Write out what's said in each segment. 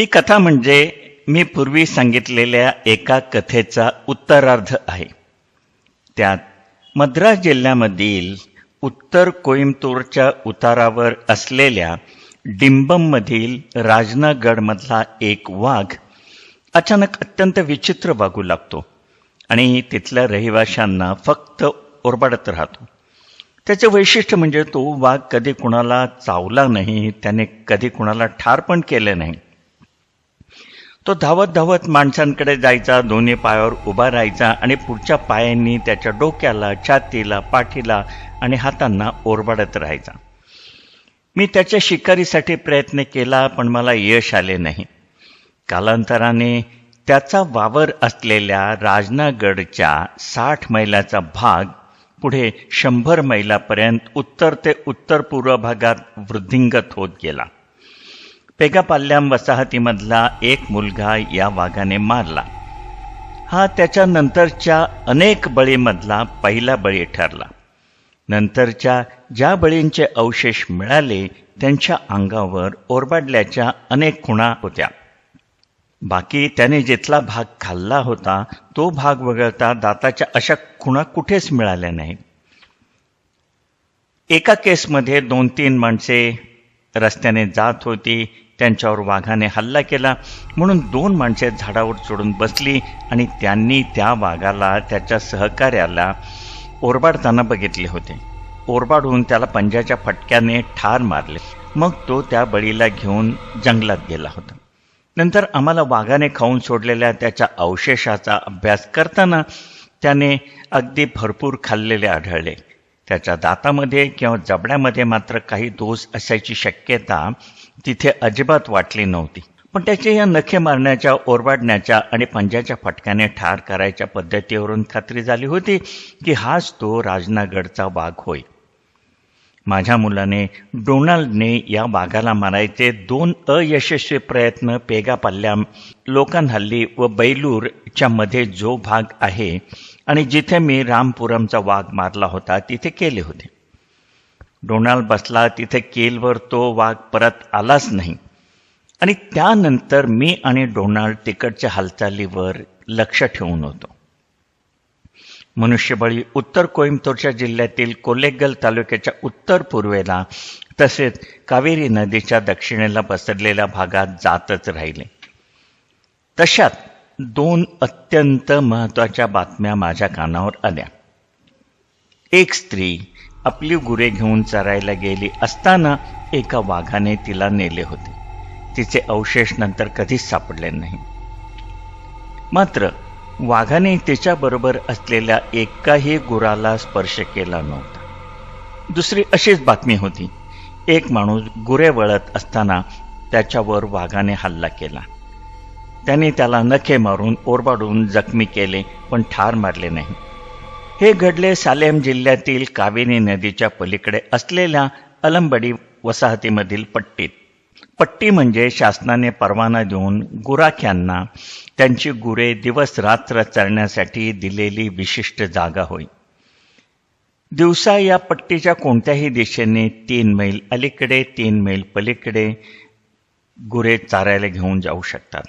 ही कथा म्हणजे मी पूर्वी सांगितलेल्या एका कथेचा उत्तरार्ध आहे. त्यात मद्रास जिल्ह्यामधील उत्तर कोइंबतूरच्या उतारावर असलेल्या डिंबममधील राजनागडमधला एक वाघ अचानक अत्यंत विचित्र वागू लागतो आणि तिथल्या रहिवाशांना फक्त ओरबाडत राहतो. त्याचे वैशिष्ट्य म्हणजे तो वाघ कधी कुणाला चावला नाही, त्याने कधी कुणाला ठार पण केले नाही. तो धावत धावत माणसांकडे जायचा, दोन्ही पायावर उभा राहायचा आणि पुढच्या पायांनी त्याच्या डोक्याला, छातीला, पाठीला आणि हातांना ओरबाडत राहायचा. मी त्याच्या शिकारीसाठी प्रयत्न केला, पण मला यश आले नाही. कालांतराने त्याचा वावर असलेल्या राजनागडच्या 60 मैलाचा भाग पुढे 100 मैलापर्यंत उत्तर ते उत्तर पूर्व भागात वृद्धिंगत होत गेला. पेगापाल्याम वसाहतीमधला एक मुलगा या वाघाने मारला. हा त्याच्या नंतरच्या अनेक बळीमधला पहिला बळी ठरला. नंतरच्या ज्या बळींचे अवशेष मिळाले त्यांच्या अंगावर ओरबाडल्याच्या अनेक खुणा होत्या. बाकी त्याने जिथला भाग खाल्ला होता तो भाग वगळता दाताच्या अशा खुणा कुठेच मिळाल्या नाहीत. एका केसमध्ये 2-3 माणसे रस्त्याने जात होती, त्यांच्यावर वाघाने हल्ला केला म्हणून 2 माणसे झाडावर चढून बसली आणि त्यांनी त्या वाघाला त्याच्या सहकार्याला ओरबाडताना बघितले होते. ओरबाडून त्याला पंजाच्या फटक्याने ठार मारले. मग तो त्या बळीला घेऊन जंगलात गेला होता. नंतर आम्हाला वाघाने खाऊन सोडलेल्या त्याच्या अवशेषाचा अभ्यास करताना त्याने अगदी भरपूर खाल्लेले आढळले. त्याच्या दातामध्ये किंवा जबड्यामध्ये मात्र काही दोष असायची शक्यता तिथे अजिबात वाटली नव्हती. पण त्याच्या या नखे मारण्याच्या, ओरबाडण्याच्या आणि पंजाच्या फटक्याने ठार करायच्या पद्धतीवरून खात्री झाली होती की हाच तो राजनागडचा वाघ होय. माझ्या मुलाने डोनाल्डने या वाघाला मारायचे 2 अयशस्वी प्रयत्न पेगापाल्याम, लोकांहल्ली व बैलूरच्या मध्ये जो भाग आहे आणि जिथे मी रामपुरमचा वाघ मारला होता तिथे केले होते. डोनाल्ड बसला तिथे केलवर तो वाघ परत आलाच नाही आणि त्यानंतर मी आणि डोनाल्ड तिकडच्या हालचालीवर लक्ष ठेवून होतो. मनुष्यबळी उत्तर कोइंबतूरच्या जिल्ह्यातील कोलेगल तालुक्याच्या उत्तर पूर्वेला तसेच कावेरी नदीच्या दक्षिणेला पसरलेल्या भागात जातच राहिले. तशात 2 अत्यंत महत्वाच्या बातम्या माझ्या कानावर आल्या. एक स्त्री आपली गुरे घेऊन चरायला गेली असताना एका वाघाने तिला नेले होते. तिचे अवशेष नंतर कधीच सापडले नाही. मात्र वाघाने तिच्याबरोबर असलेल्या एकाही गुराला स्पर्श केला नव्हता. दुसरी अशीच बातमी होती. एक माणूस गुरे वळत असताना त्याच्यावर वाघाने हल्ला केला. त्याने त्याला नखे मारून ओरबाडून जखमी केले पण ठार मारले नाही. हे घडले सालेम जिल्ह्यातील कावेरी नदीच्या पलीकडे असलेल्या अलंबडी वसाहतीमधील पट्टीत. पट्टी म्हणजे शासनाने परवाना देऊन गुराख्यांना त्यांची गुरे दिवस रात्र चरण्यासाठी दिलेली विशिष्ट जागा होय. दिवसा या पट्टीच्या कोणत्याही दिशेने 3 मैल अलीकडे 3 मैल पलीकडे गुरे चारायला घेऊन जाऊ शकतात.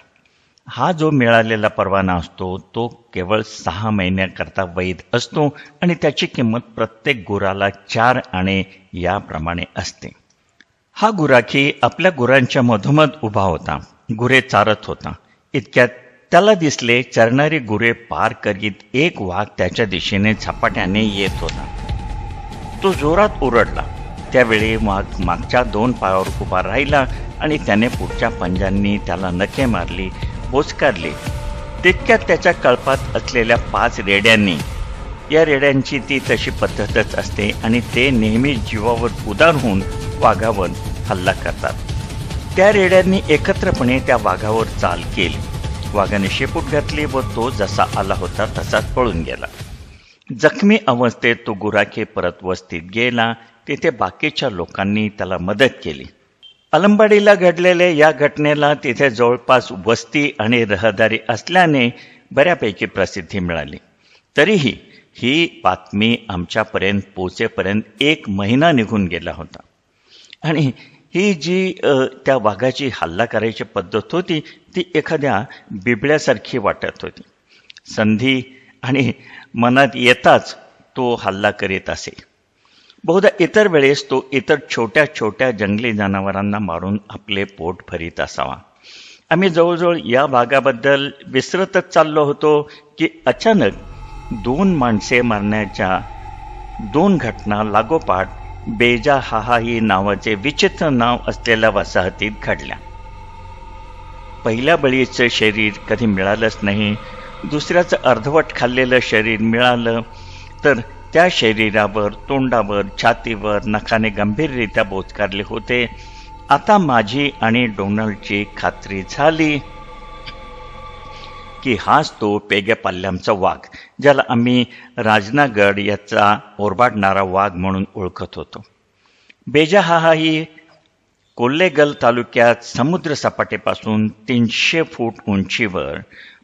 हा जो मिळालेला परवाना असतो तो केवळ 6 महिन्याकरता वैध असतो आणि त्याची किंमत प्रत्येक गुराला 4 आणे याप्रमाणे असते. हा गुराखी आपल्या गुरांच्या मधोमध उभा होता, गुरे चारत होता. इतक्यात त्याला दिसले चरणारी गुरे पार करीत एक वाघ त्याच्या दिशेने झपाट्याने येत होता. तो जोरात ओरडला. त्यावेळी वाघ मागच्या 2 पायावर उभा राहिला आणि त्याने पुढच्या पंजांनी त्याला नखे मारली, बोचकारली. तितक्यात त्याच्या कळपात असलेल्या 5 रेड्यांनी, या रेड्यांची ती तशी पद्धतच असते आणि ते नेहमी जीवावर उदार होऊन वाघावर हल्ला करतात. त्या रेड्यांनी एकत्रपणे त्या वाघावर चाल केली. वाघाने शेपूट घातली व तो जसा आला होता तसाच पळून गेला. जखमी अवस्थेत तो गुराखी परत वस्तीत गेला. तिथे बाकीच्या लोकांनी त्याला मदत केली. अलंबाडीला घडलेल्या या घटनेला तिथे जवळपास वस्ती आणि रहदारी असल्याने बऱ्यापैकी प्रसिद्धी मिळाली. तरीही ही बातमी आमच्यापर्यंत पोचेपर्यंत 1 महिना निघून गेला होता आणि ही जी त्या वाघाची हल्ला करायची पद्धत होती ती एखाद्या बिबळ्यासारखी वाटत होती. संधी आणि मनात येताच तो हल्ला करीत असे. बहुधा इतर वेळेस तो इतर छोट्या छोट्या जंगली जनावरांना मारून आपले पोट भरीत असावा. आम्ही जवळजवळ या भागाबद्दल विसरतच चाललो होतो की अचानक 2 माणसे मारण्याच्या 2 घटना लागोपाठ बेजा हाहाही नावाचे विचित्र नाव असलेल्या वसाहतीत घडल्या. पहिल्या बळीचं शरीर कधी मिळालंच नाही. दुसऱ्याचं अर्धवट खाल्लेलं शरीर मिळालं तर त्या शरीरावर, तोंडावर, छातीवर नखाने गंभीररित्या बोचकारले होते. आता माझी आणि डोनाल्डची खात्री झाली की हाच तो पेगेपाल्यांचा वाघ, ज्याला आम्ही राजनागड याचा ओरबाडणारा वाघ म्हणून ओळखत होतो. बेजा हाहाही कोल्लेगल तालुक्यात समुद्रसपाटीपासून 300 फूट उंचीवर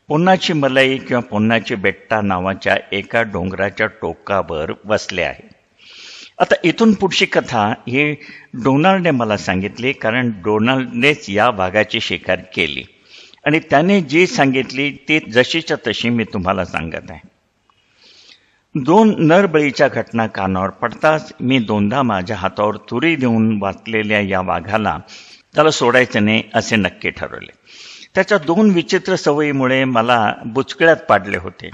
पुन्नाची मलाई किंवा पुन्नाची बेट्टा नावाच्या एका डोंगराच्या टोकावर वसले आहे. आता इथून पुढची कथा ही डोनाल्डने मला सांगितली, कारण डोनाल्डनेच या वाघाची शिकार केली आणि त्याने जी सांगितली ती जशीच्या तशी मी तुम्हाला सांगत आहे. 2 नरबळीच्या घटना कानावर पडताच मी 2दा माझ्या हातावर तुरी देऊन वाचलेल्या या वाघाला त्याला सोडायचं नाही असे नक्की ठरवले. त्याच्या 2 विचित्र सवयीमुळे मला बुचकळ्यात पाडले होते.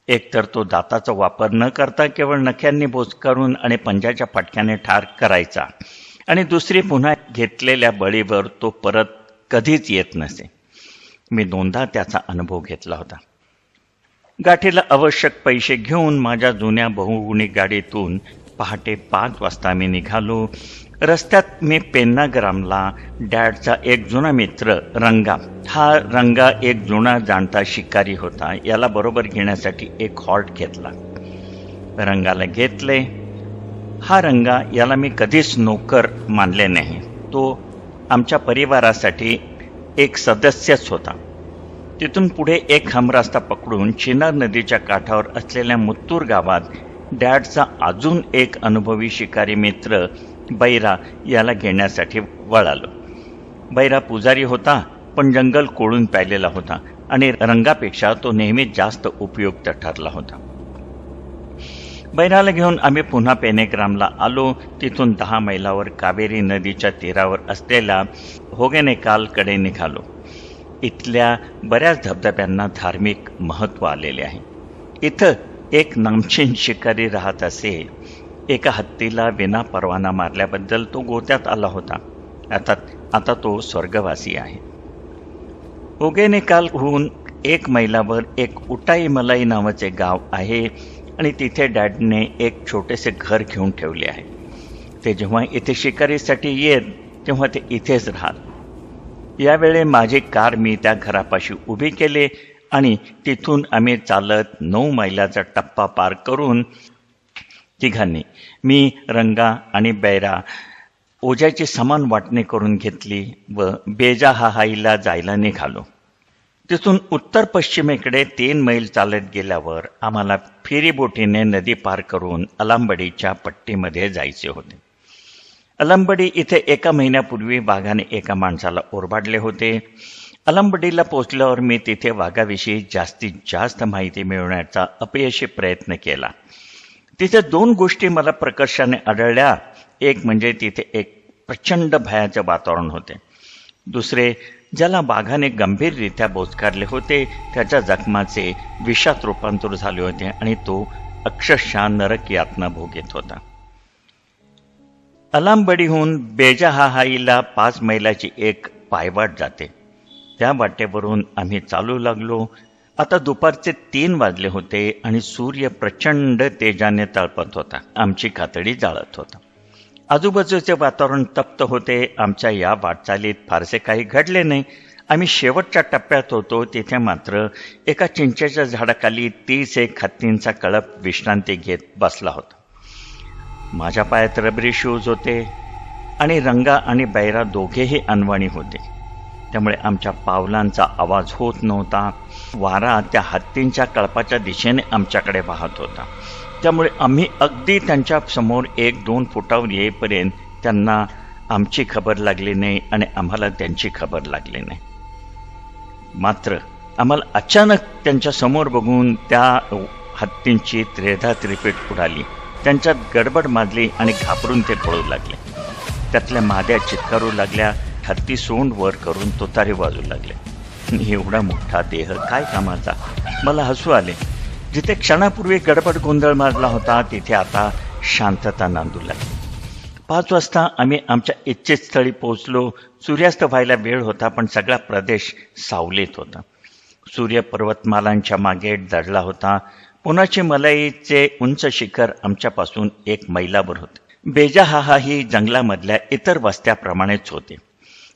एक तर तो दाताचा वापर न करता केवळ नख्यांनी बोचकारून आणि पंजाच्या फटक्याने ठार करायचा, आणि दुसरी पुन्हा घेतलेल्या बळीवर तो परत कधीच येत नसे. मी 2दा त्याचा अनुभव घेतला होता. गाठीला आवश्यक पैसे घेऊन माझ्या जुन्या बहुगुणी गाडीतून पहाटे 5 वाजता मी निघालो. रस्त्यात मी पेन्नाग्रामला डॅडचा एक जुना मित्र रंगा, हा रंगा एक जुना जाणता शिकारी होता, याला बरोबर घेण्यासाठी एक हॉल्ट घेतला. रंगाला घेतले. हा रंगा, याला मी कधीच नोकर मानले नाही. तो आमच्या परिवारासाठी एक सदस्यच होता. तिथून पुढे एक हमरस्ता पकडून चिनार नदीच्या काठावर असलेल्या मुत्तूर गावात डॅडचा अजून एक अनुभवी शिकारी मित्र बैरा याला घेण्यासाठी वळालो. बैरा पुजारी होता, पण जंगल कोळून प्यायलेला होता आणि रंगापेक्षा तो नेहमीच जास्त उपयुक्त ठरला होता. बैराला घेऊन आम्ही पुन्हा पेनेग्रामला आलो. तिथून 10 मैलावर कावेरी नदीच्या तीरावर असलेल्या होगेनेकालकडे निघालो. इथल्या बऱ्याच धबधब्यांना धार्मिक महत्त्व आलेले आहे. इथं एक नामचीन शिकारी राहत असे. एका हत्तीला विना परवाना मारल्याबद्दल तो गोत्यात आला होता. आता तो स्वर्गवासी आहे. होगेनेकालहून 1 मैलावर एक उटाई मलाई नावाचे गाव आहे आणि तिथे डॅडने एक छोटेसे घर घेऊन ठेवले आहे. ते जेव्हा इथे शिकारीसाठी येत तेव्हा ते इथेच राहत. यावेळी माझी कार मी त्या घरापाशी उभी केली आणि तिथून आम्ही चालत 9 मैलाचा टप्पा पार करून तिघांनी, मी, रंगा आणि बैरा, ओझ्याची समान वाटणी करून घेतली व बेजा हाहाईला जायला निघालो. तिथून उत्तर पश्चिमेकडे 3 मैल चालत गेल्यावर आम्हाला फेरीबोटीने नदी पार करून अलंबडीच्या पट्टीमध्ये जायचे होते. अलंबडी इथे 1 महिन्यापूर्वी वाघाने एका माणसाला ओरबाडले होते. अलंबडीला पोचल्यावर मी तिथे वाघाविषयी जास्तीत जास्त माहिती मिळवण्याचा अपयशी प्रयत्न केला. तिथे 2 गोष्टी मला प्रकर्षाने आढळल्या. एक म्हणजे तिथे एक प्रचंड भयाचे वातावरण होते. दुसरे, ज्याला वाघाने गंभीररित्या बोचकारले होते त्याच्या जखमाचे विषात रूपांतर झाले होते आणि तो अक्षरशः नरक यातना भोगत होता. अलंबडीहून बेजाहाहाईला 5 मैलाची एक पायवाट जाते. त्या वाटेवरून आम्ही चालू लागलो. आता दुपारचे 3 वाजले होते आणि सूर्य प्रचंड तेजाने तळपत होता. आमची कातडी जाळत होता. आजूबाजूचे वातावरण तप्त होते. आमच्या या वाटचालीत फारसे काही घडले नाही. आम्ही शेवटच्या टप्प्यात होतो. तिथे मात्र एका चिंचेच्या झाडाखाली 31 हत्तींचा कळप विश्रांती घेत बसला होता. माझ्या पायात रबरी शूज होते आणि रंगा आणि बैरा दोघेही अनवाणी होते. त्यामुळे आमच्या पावलांचा आवाज होत नव्हता. वारा त्या हत्तींच्या कळपाच्या दिशेने आमच्याकडे वाहत होता. त्यामुळे आम्ही अगदी त्यांच्या समोर 1-2 फुटावर येईपर्यंत त्यांना आमची खबर लागली नाही आणि आम्हाला त्यांची खबर लागली नाही. मात्र आम्हाला अचानक त्यांच्या समोर बघून त्या हत्तींची त्रेधा त्रिपीट उडाली. त्यांच्यात गडबड माजली आणि घाबरून ते पळू लागले. त्यातल्या माद्या चित्कारू लागल्या. हत्ती सोंड वर करून तुतारी वाजू लागले. एवढा मोठा देह काय कामाचा? मला हसू आले. जिथे क्षणापूर्वी गडबड गोंधळ माजला होता तिथे आता शांतता नांदू लागली. 5 वाजता आम्ही आमच्या इच्छित स्थळी पोहोचलो. सूर्यास्त व्हायला वेळ होता, पण सगळा प्रदेश सावलीत होता. सूर्य पर्वतमालांच्या मागे दडला होता. पुण्याची मलाईचे उंच शिखर आमच्यापासून 1 मैलावर होते. बेजाहा ही जंगलामधल्या इतर वस्त्याप्रमाणेच होते.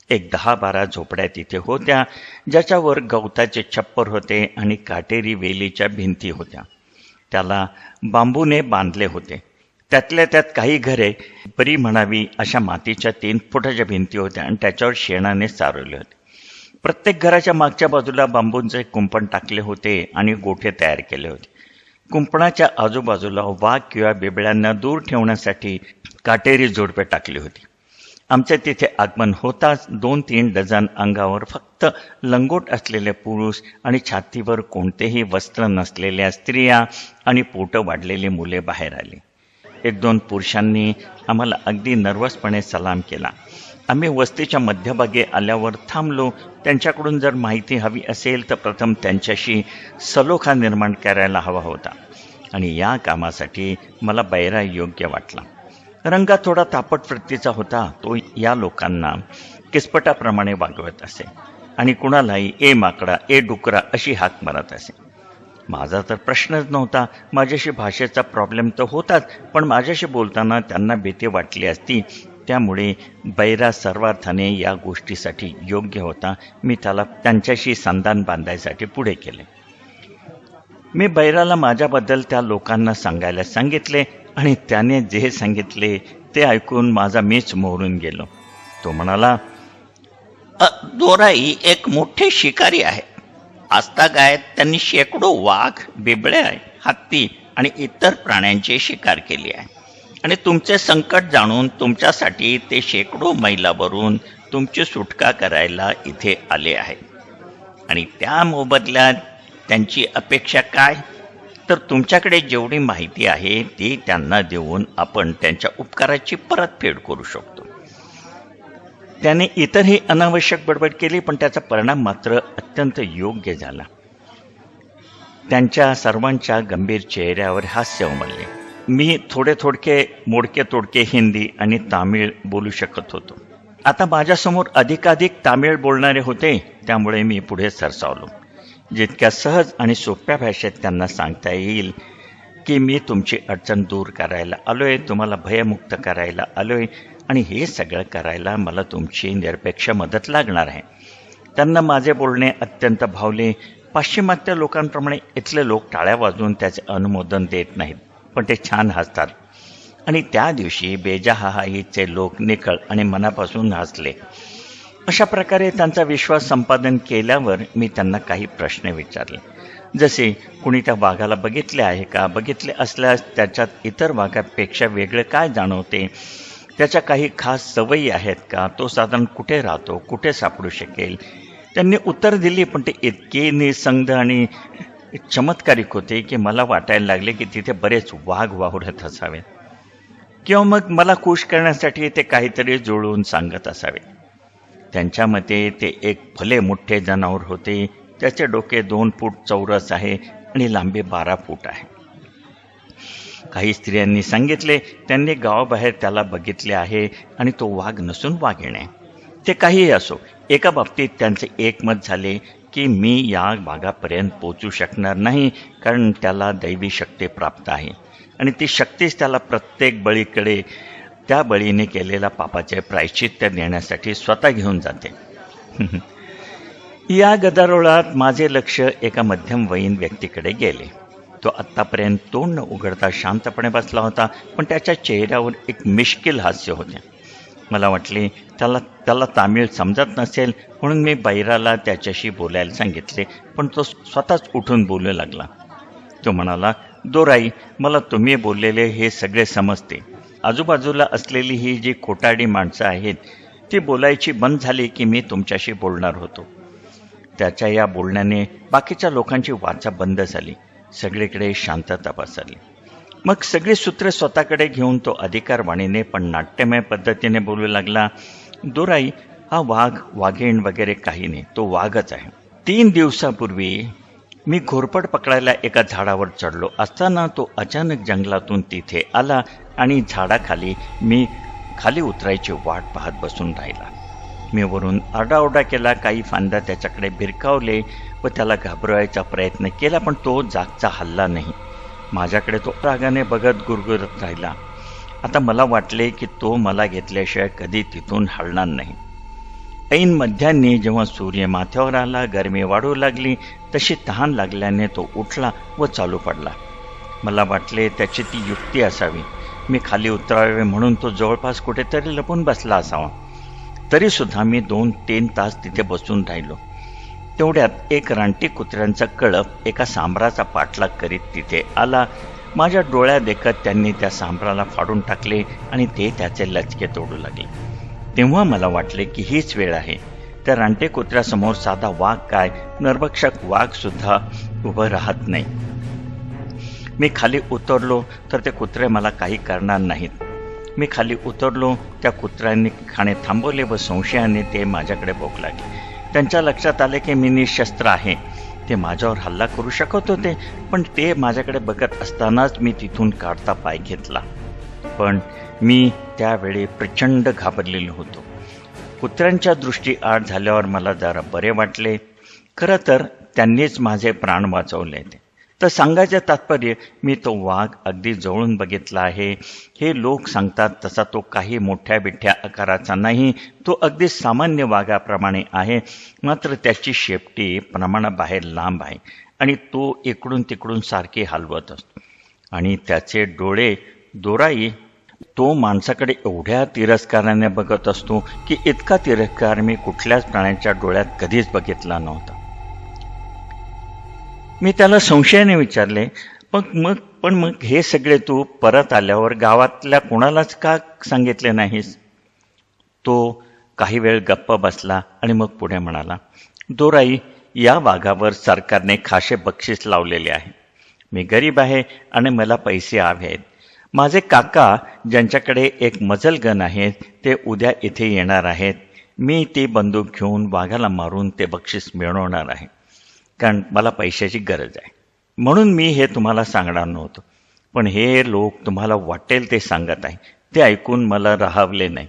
10-12 झोपड्या तिथे होत्या, ज्याच्यावर गवताचे छप्पर होते आणि काटेरी वेलीच्या भिंती होत्या. त्याला बांबूने बांधले होते. त्यातल्या त्यात काही घरे बरी म्हणावी अशा मातीच्या 3 फुटाच्या भिंती होत्या आणि त्याच्यावर शेणाने सारवले होते. प्रत्येक घराच्या मागच्या बाजूला बांबूंचे कुंपण टाकले होते आणि गोठे तयार केले होते. कुंपणाच्या आजूबाजूला वाघ किंवा बिबळ्यांना दूर ठेवण्यासाठी काटेरी जोडपे टाकली होती. आमच्या तिथे आगमन होताच 2-3 डझन अंगावर फक्त लंगोट असलेले पुरुष आणि छातीवर कोणतेही वस्त्र नसलेल्या स्त्रिया आणि पोटं वाढलेली मुले बाहेर आली. 1-2 पुरुषांनी आम्हाला अगदी नर्वसपणे सलाम केला. आम्ही वस्तीच्या मध्यभागी आल्यावर थांबलो. त्यांच्याकडून जर माहिती हवी असेल तर प्रथम त्यांच्याशी सलोखा निर्माण करायला हवा होता आणि या कामासाठी मला बैरा योग्य वाटला. रंगात थोडा तापट वृत्तीचा होता. तो या लोकांना किसपटाप्रमाणे वागवत असे आणि कुणालाही ए माकडा, ए डुकरा अशी हाक मारत असे. माझा तर प्रश्नच नव्हता. माझ्याशी भाषेचा प्रॉब्लेम तर होताच, पण माझ्याशी बोलताना त्यांना भीती वाटली असती. त्यामुळे बैरा सर्वार्थाने या गोष्टीसाठी योग्य होता. मी त्याला त्यांच्याशी संधान बांधायसाठी पुढे केले. मी बैराला माझ्याबद्दल त्या लोकांना सांगायला सांगितले आणि त्याने जे सांगितले ते ऐकून माझा मीच मोहरून गेलो. तो म्हणाला, दोराई एक मोठे शिकारी आहे. आजतागायत त्यांनी शेकडो वाघ, बिबळे, हत्ती आणि इतर प्राण्यांची शिकार केली आहे आणि तुमचे संकट जाणून तुमच्यासाठी ते शेकडो मैलावरून तुमची सुटका करायला इथे आले आहेत आणि त्या मोबदल्यात त्यांची अपेक्षा काय? तर तुमच्याकडे जेवढी माहिती आहे ती त्यांना देऊन आपण त्यांच्या उपकाराची परतफेड करू शकतो. त्याने इतरही अनावश्यक बडबड केली, पण त्याचा परिणाम मात्र अत्यंत योग्य झाला. त्यांच्या सर्वांच्या गंभीर चेहऱ्यावर हास्य उमलले. मी थोडे मोडके तोडके हिंदी आणि तामिळ बोलू शकत होतो. आता माझ्यासमोर अधिकाधिक तामिळ बोलणारे होते, त्यामुळे मी पुढे सरसावलो. जितक्या सहज आणि सोप्या भाषेत त्यांना सांगता येईल की मी तुमची अडचण दूर करायला आलोय, तुम्हाला भयमुक्त करायला आलोय आणि हे सगळं करायला मला तुमची निरपेक्ष मदत लागणार आहे. त्यांना माझे बोलणे अत्यंत भावले. पाश्चिमात्य लोकांप्रमाणे इथले लोक टाळ्या वाजवून त्याचे अनुमोदन देत नाहीत, पण ते छान हसतात. आणि त्या दिवशी बेजाहाईचे लोक निखळ आणि मनापासून हसले. अशा प्रकारे त्यांचा विश्वास संपादन केल्यावर मी त्यांना काही प्रश्न विचारले, जसे कुणी त्या वाघाला बघितले आहे का, बघितले असल्यास त्याच्यात इतर वाघापेक्षा वेगळे काय जाणवते, त्याच्या काही खास सवयी आहेत का, तो साधारण कुठे राहतो, कुठे सापडू शकेल. त्यांनी उत्तर दिली, पण ते इतके निसंग आणि चमत्कारिक होते की मला वाटायला लागले की तिथे बरेच वाघ वावरत असावेत किंवा मग मला खुश करण्यासाठी ते काहीतरी जुळवून सांगत असावे. त्यांच्या मते ते एक भले मोठे जनावर होते. त्याचे डोके 2 फूट चौरस आहे आणि लांबी 12 फूट आहे. काही स्त्रियांनी सांगितले त्यांनी गावाबाहेर त्याला बघितले आहे आणि तो वाघ नसून वाघिणे. ते काहीही असो, एका बाबतीत त्यांचे एकमत झाले की मी या वाघापर्यंत पोचू शकणार नाही, कारण त्याला दैवी शक्ती प्राप्त आहे आणि ती शक्तीच त्याला प्रत्येक बळीकडे त्या बळीने केलेल्या पापाचे प्रायश्चित्त देण्यासाठी स्वतः घेऊन जाते. या गदारोळात माझे लक्ष एका मध्यमवयीन व्यक्तीकडे गेले. तो आत्तापर्यंत तोंड न उघडता शांतपणे बसला होता, पण त्याच्या चेहऱ्यावर एक मिश्किल हास्य होते. मला वाटले त्याला तामिळ समजत नसेल, म्हणून मी बैराला त्याच्याशी बोलायला सांगितले, पण तो स्वतःच उठून बोलू लागला. तो म्हणाला, दोराई, मला तुम्ही बोललेले हे सगळे समजते, आजूबाजूला असलेली ही जी खोटारडी माणसं आहेत ती बोलायची बंद झाली की मी तुमच्याशी बोलणार होतो. त्याच्या या बोलण्याने बाकीच्या लोकांची वाचा बंद झाली. सगळीकडे शांतता पसरली. मग सगळी सूत्रे स्वतःकडे घेऊन तो अधिकारवाणीने पण नाट्यमय पद्धतीने बोलू लागला, दोराई, हा वाघ, वाघीण वगैरे काही नाही, तो वाघच आहे. 3 दिवसापूर्वी मी घोरपड पकडायला एका झाडावर चढलो असताना तो अचानक जंगलातून तिथे आला आणि झाडाखाली मी खाली उतरायची वाट पाहत बसून राहिला. मी वरून आरडाओरडा केला, काही फांद्या त्याच्याकडे भिरकावले व त्याला घाबरवायचा प्रयत्न केला, पण तो जागचा हलला नाही. माझ्याकडे तो रागाने बघत गुरगुरत राहिला. आता मला वाटले की तो मला घेतल्याशिवाय कधी तिथून हलणार नाही. ऐन मध्यान्ही जेव्हा सूर्य माथ्यावर आला, गरमी वाढू लागली, तशी तहान लागल्याने तो उठला व चालू पडला. मला वाटले त्याची ती युक्ती असावी. मी खाली उतरावे म्हणून तो जवळपास कुठेतरी लपून बसला असावा. तरीसुद्धा मी 2-3 तास तिथे बसून राहिलो. तेवढ्यात एक रानटी कुत्र्यांचा कळप एका सांबराचा पाठलाग करीत तिथे आला. माझ्या डोळ्यात देखत त्यांनी त्या सांबराला फाडून टाकले आणि ते त्याचे लचके तोडू लागले. तेव्हा मला वाटले की हीच वेळ आहे. त्या रानटे कुत्र्यासमोर साधा वाघ काय, नरभक्षक वाघ सुद्धा उभं राहत नाही. मी खाली उतरलो तर ते कुत्रे मला काही करणार नाहीत. मी खाली उतरलो, त्या कुत्र्यांनी खाणे थांबवले व संशयाने ते माझ्याकडे बघू लागले. त्यांच्या लक्षात आले की मी निशस्त्र आहे. ते माझ्यावर हल्ला करू शकत होते, पण ते माझ्याकडे बघत असतानाच मी तिथून काढता पाय घेतला. पण मी त्यावेळी प्रचंड घाबरलेलो होतो. कुत्र्यांच्या दृष्टी आड झाल्यावर मला जरा बरे वाटले. खरं तर त्यांनीच माझे प्राण वाचवले. तर सांगायचे तात्पर्य, मी तो वाघ अगदी जवळून बघितला आहे. हे लोक सांगतात तसा तो काही मोठ्या बिठ्या आकाराचा नाही. तो अगदी सामान्य वाघाप्रमाणे आहे, मात्र त्याची शेपटी प्रमाणाबाहेर लांब आहे आणि तो इकडून तिकडून सारखे हलवत असतो. आणि त्याचे डोळे, दोराई, तो माणसाकडे एवढ्या तिरस्काराने बघत असतो की इतका तिरस्कार मी कुठल्याच प्राण्याच्या डोळ्यात कधीच बघितला नव्हता. मी त्याला संशयाने विचारले, पण मग हे सगळे तू परत आल्यावर गावातल्या कोणालाच का सांगितले नाहीस? तो काही वेळ गप्प बसला आणि मग पुढे म्हणाला, दोराई, या वाघावर सरकारने खासे बक्षीस लावलेले आहे. मी गरीब आहे आणि मला पैसे हवे आहेत. माझे काका, ज्यांच्याकडे एक मजल गन आहे, ते उद्या इथे येणार आहेत. मी ती बंदूक घेऊन वाघाला मारून ते बक्षीस मिळवणार आहे, कारण मला पैशाची गरज आहे. म्हणून मी हे तुम्हाला सांगणार नव्हतो, पण हे लोक तुम्हाला वाटेल ते सांगत आहे. ते ऐकून मला राहावले नाही.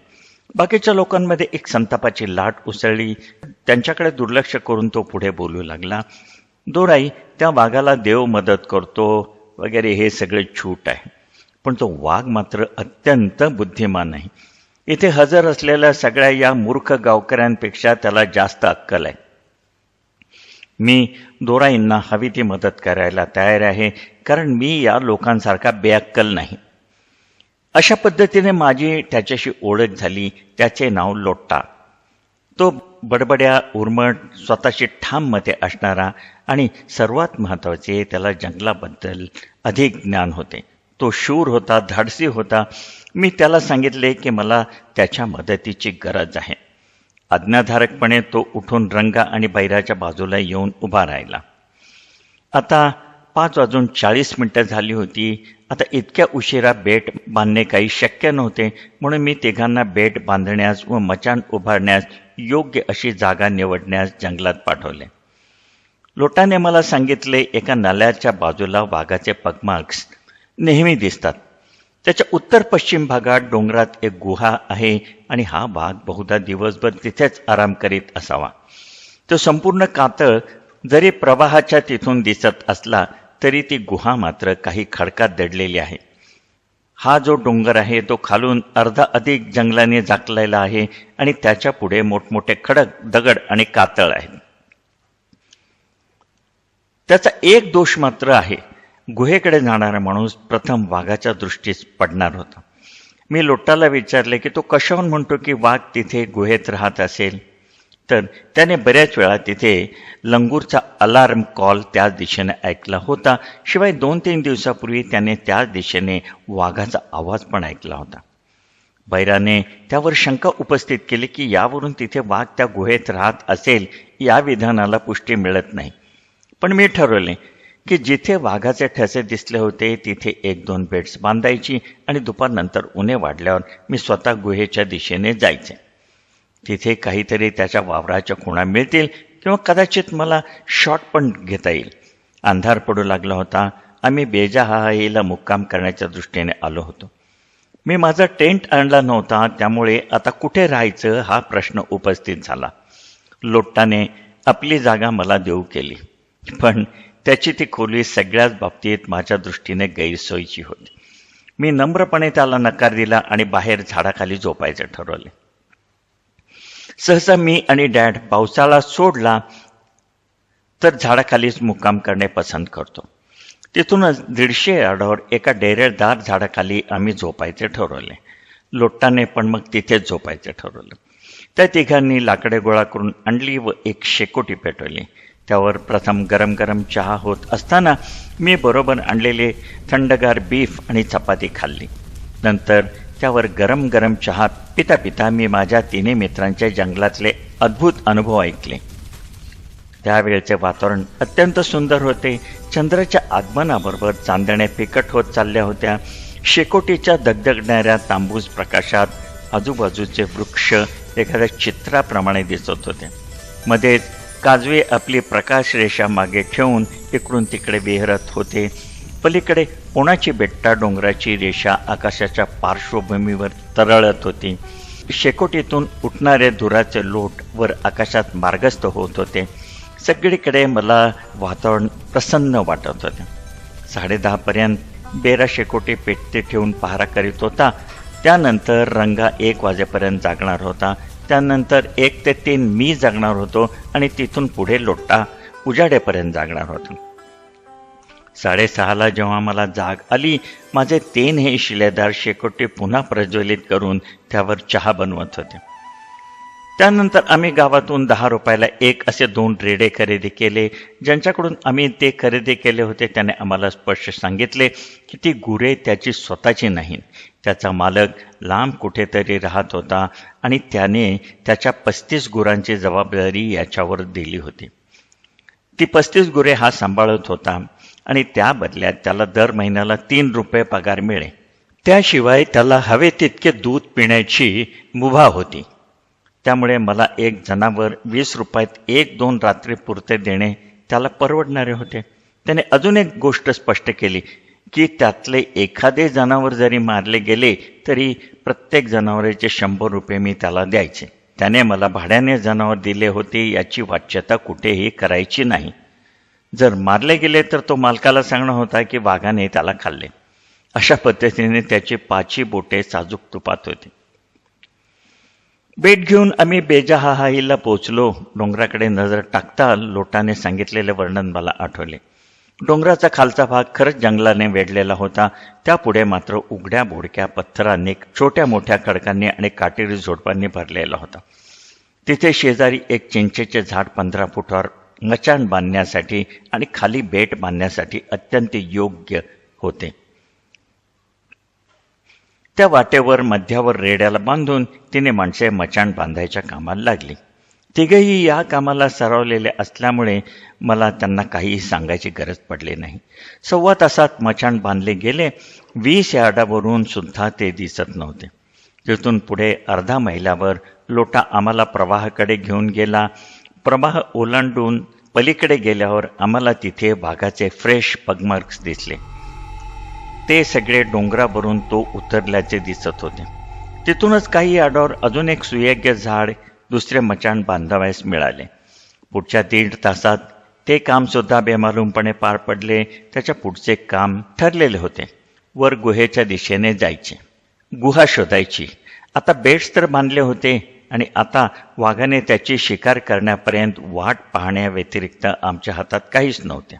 बाकीच्या लोकांमध्ये एक संतापाची लाट उसळली. त्यांच्याकडे दुर्लक्ष करून तो पुढे बोलू लागला, दोराई, त्या वाघाला देव मदत करतो वगैरे हे सगळे छूट आहे, पण तो वाघ मात्र अत्यंत बुद्धिमान आहे. इथे हजर असलेल्या सगळ्या या मूर्ख गावकऱ्यांपेक्षा त्याला जास्त अक्कल आहे. मी दोराईंना हवी ती मदत करायला तयार आहे, कारण मी या लोकांसारखा बेअक्कल नाही. अशा पद्धतीने माझी त्याच्याशी ओळख झाली. त्याचे नाव लोट्टा. तो बडबड्या, उर्मट, स्वतःची ठाम मते असणारा आणि सर्वात महत्त्वाचे, त्याला जंगलाबद्दल अधिक ज्ञान होते. तो शूर होता, धाडसी होता. मी त्याला सांगितले की मला त्याच्या मदतीची गरज आहे. आज्ञाधारकपणे तो उठून रंगा आणि बैराच्या बाजूला येऊन उभा राहिला. आता 5:40 झाली होती. आता इतक्या उशिरा बेट बांधणे काही शक्य नव्हते, म्हणून मी तिघांना बेट बांधण्यास व मचाण उभारण्यास योग्य अशी जागा निवडण्यास जंगलात पाठवले. लोटाने मला सांगितले, एका नाल्याच्या बाजूला वाघाचे पगमार्क्स नेहमी दिसतात. त्याच्या उत्तर पश्चिम भागात डोंगरात एक गुहा आहे आणि हा वाघ बहुधा दिवसभर तिथेच आराम करीत असावा. तो संपूर्ण कातळ जरी प्रवाहाच्या तिथून दिसत असला तरी ती गुहा मात्र काही खडकात दडलेली आहे. हा जो डोंगर आहे तो खालून अर्धा अधिक जंगलाने झाकलेला आहे आणि त्याच्या पुढे मोठमोठे खडक, दगड आणि कातळ आहेत. त्याचा एक दोष मात्र आहे. गुहेकडे जाणारा माणूस प्रथम वाघाच्या दृष्टीस पडणार होता. मी लोटाला विचारले की तो कशाहून म्हणतो की वाघ तिथे गुहेत राहत असेल. तर त्याने बऱ्याच वेळा तिथे लंगूरचा अलार्म कॉल त्याच दिशेने ऐकला होता. शिवाय 2-3 दिवसापूर्वी त्याने त्याच दिशेने वाघाचा आवाज पण ऐकला होता. बैराने त्यावर शंका उपस्थित केली की यावरून तिथे वाघ त्या गुहेत राहत असेल या विधानाला पुष्टी मिळत नाही. पण मी ठरवले की जिथे वाघाचे ठसे दिसले होते तिथे 1-2 बेड्स बांधायची आणि दुपारनंतर उन्हे वाढल्यावर मी स्वतः गुहेच्या दिशेने जायचे. तिथे काहीतरी त्याच्या वावराच्या खुणा मिळतील किंवा कदाचित मला शॉट पण घेता येईल. अंधार पडू लागला होता. आम्ही बेजाहाईला मुक्काम करण्याच्या दृष्टीने आलो होतो. मी माझा टेंट आणला नव्हता, त्यामुळे आता कुठे राहायचं हा प्रश्न उपस्थित झाला. लोट्टाने आपली जागा मला देऊ केली, पण त्याची ती खोली सगळ्याच बाबतीत माझ्या दृष्टीने गैरसोयीची होती. मी नम्रपणे त्याला नकार दिला आणि बाहेर झाडाखाली झोपायचे ठरवले. सहसा मी आणि डॅड पावसाळा सोडला तर झाडाखालीच मुक्काम करणे पसंत करतो. तिथूनच 150 यार्डावर एका डेरेदार झाडाखाली आम्ही झोपायचे ठरवले. लोट्टाने पण मग तिथेच झोपायचे ठरवलं. त्या तिघांनी लाकडे गोळा करून आणली व एक शेकोटी पेटवली. त्यावर प्रथम गरम गरम चहा होत असताना मी बरोबर आणलेले थंडगार बीफ आणि चपाती खाल्ली. नंतर त्यावर गरम गरम चहा पिता पिता मी माझ्या तिन्ही मित्रांच्या जंगलातले अद्भुत अनुभव ऐकले. त्यावेळचे वातावरण अत्यंत सुंदर होते. चंद्राच्या आगमनाबरोबर चांदण्या फिकट होत चालल्या होत्या. शेकोटीच्या दगदगणाऱ्या तांबूस प्रकाशात आजूबाजूचे वृक्ष एखाद्या चित्राप्रमाणे दिसत होते. मध्येच काजवे आपली प्रकाश रेषा मागे ठेवून इकडून तिकडे विहरत होते. पलीकडे कोणाची बेट्टा डोंगराची रेषा आकाशाच्या पार्श्वभूमीवर तरळत होती. शेकोटीतून उठणारे धुराचे लोट वर आकाशात मार्गस्थ होत होते. सगळीकडे मला वातावरण प्रसन्न वाटत होते. 10:30 पर्यंत बेरा शेकोटी पेटते ठेवून पहारा करीत होता. त्यानंतर रंगा 1 वाजेपर्यंत जागणार होता. त्यानंतर 1 ते 3 मी जागणार होतो आणि तिथून पुढे लोट्टा उजाडेपर्यंत जागणार होता. 6:30ला जेव्हा मला जाग आली, माझे 3 हे शिलेदार शेकोटी पुन्हा प्रज्वलित करून त्यावर चहा बनवत होते. त्यानंतर आम्ही गावातून 10 रुपयाला 1 असे 2 रेडे खरेदी केले. ज्यांच्याकडून आम्ही ते खरेदी केले होते त्याने आम्हाला स्पष्ट सांगितले की ती गुरे त्याची स्वतःची नाही. त्याचा मालक लांब कुठेतरी राहत होता आणि त्याने त्याच्या 35 गुरांची जबाबदारी याच्यावर दिली होती. ती 35 गुरे हा सांभाळत होता आणि त्या बदल्यात त्याला दर महिन्याला 3 रुपये पगार मिळे. त्याशिवाय त्याला हवे तितके दूध पिण्याची मुभा होती. त्यामुळे मला एक जनावर 20 रुपयात 1-2 रात्री पुरते देणे त्याला परवडणारे होते. त्याने अजून एक गोष्ट स्पष्ट केली की त्यातले एखादे जनावर जरी मारले गेले तरी प्रत्येक जनावराचे 100 रुपये मी त्याला द्यायचे. त्याने मला भाड्याने जनावर दिले होते याची वाच्यता कुठेही करायची नाही. जर मारले गेले तर तो मालकाला सांगणं होता की वाघाने त्याला खाल्ले. अशा पद्धतीने त्याची 5 बोटे साजूक तुपात होती. बेट घेऊन आम्ही बेजाहाईला पोहोचलो. डोंगराकडे नजर टाकता लोटाने सांगितलेले वर्णन मला आठवले. डोंगराचा खालचा भाग खरंच जंगलाने वेढलेला होता. त्यापुढे मात्र उघड्या बोडक्या पत्थरांनी, छोट्या मोठ्या खडकांनी आणि काटेरी झोडपांनी भरलेला होता. तिथे शेजारी एक चिंचेचे झाड 15 फुटावर मचाण बांधण्यासाठी आणि खाली बेट बांधण्यासाठी अत्यंत योग्य होते. त्या वाटेवर मध्यावर रेड्याला बांधून तिने माणसे मचाण बांधायच्या कामाला लागली. तिघेही या कामाला सरावलेले असल्यामुळे मला त्यांना काहीही सांगायची गरज पडली नाही. 1.25 तासात मचाण बांधले गेले. 20 यार्डावरून सुद्धा ते दिसत नव्हते. तिथून पुढे अर्धा मैलावर लोटा आम्हाला प्रवाहाकडे घेऊन गेला. प्रवाह ओलांडून पलीकडे गेल्यावर आम्हाला तिथे वाघाचे फ्रेश पगमार्क्स दिसले. ते सगळे डोंगरावरून तो उतरल्याचे दिसत होते. तिथूनच काही यार्डावर अजून एक सुयोग्य झाड, दुसरे मचाण बांधावयास मिळाले. पुढच्या 1.5 तासात ते काम सुद्धा बेमालूमपणे पार पडले. त्याच्या पुढचे काम ठरलेले होते. वर गुहेच्या दिशेने जायचे, गुहा शोधायची. आता बेट्स तर बांधले होते आणि आता वाघाने त्याची शिकार करण्यापर्यंत वाट पाहण्याव्यतिरिक्त आमच्या हातात काहीच नव्हते.